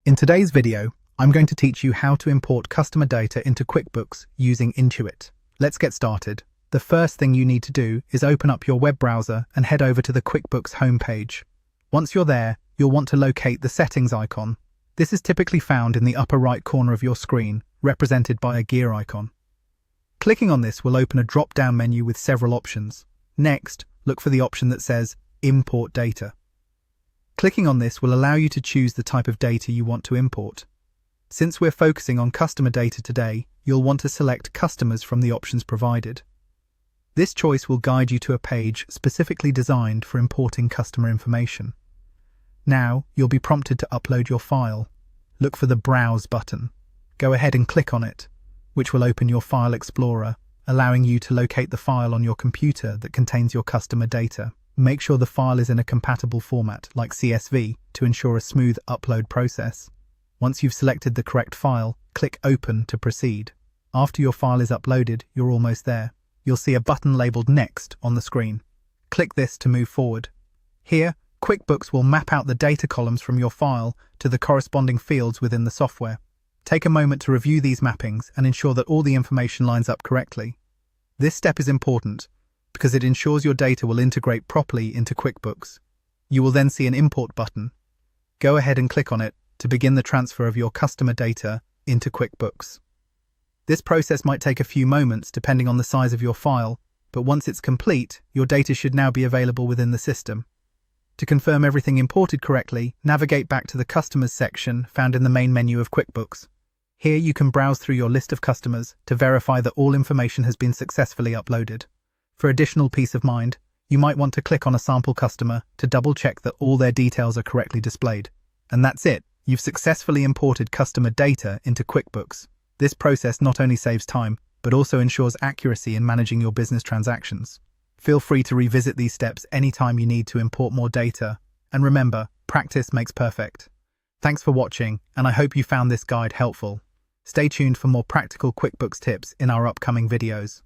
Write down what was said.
In today's video, I'm going to teach you how to import customer data into QuickBooks using Intuit. Let's get started. The first thing you need to do is open up your web browser and head over to the QuickBooks homepage. Once you're there, you'll want to locate the settings icon. This is typically found in the upper right corner of your screen, represented by a gear icon. Clicking on this will open a drop-down menu with several options. Next, look for the option that says Import Data. Clicking on this will allow you to choose the type of data you want to import. Since we're focusing on customer data today, you'll want to select Customers from the options provided. This choice will guide you to a page specifically designed for importing customer information. Now, you'll be prompted to upload your file. Look for the Browse button. Go ahead and click on it, which will open your File Explorer, allowing you to locate the file on your computer that contains your customer data. Make sure the file is in a compatible format, like CSV, to ensure a smooth upload process. Once you've selected the correct file, click Open to proceed. After your file is uploaded, you're almost there. You'll see a button labeled Next on the screen. Click this to move forward. Here, QuickBooks will map out the data columns from your file to the corresponding fields within the software. Take a moment to review these mappings and ensure that all the information lines up correctly. This step is important because it ensures your data will integrate properly into QuickBooks. You will then see an Import button. Go ahead and click on it to begin the transfer of your customer data into QuickBooks. This process might take a few moments depending on the size of your file, but once it's complete, your data should now be available within the system. To confirm everything imported correctly, navigate back to the Customers section found in the main menu of QuickBooks. Here you can browse through your list of customers to verify that all information has been successfully uploaded. For additional peace of mind, you might want to click on a sample customer to double-check that all their details are correctly displayed. And that's it. You've successfully imported customer data into QuickBooks. This process not only saves time, but also ensures accuracy in managing your business transactions. Feel free to revisit these steps anytime you need to import more data. And remember, practice makes perfect. Thanks for watching, and I hope you found this guide helpful. Stay tuned for more practical QuickBooks tips in our upcoming videos.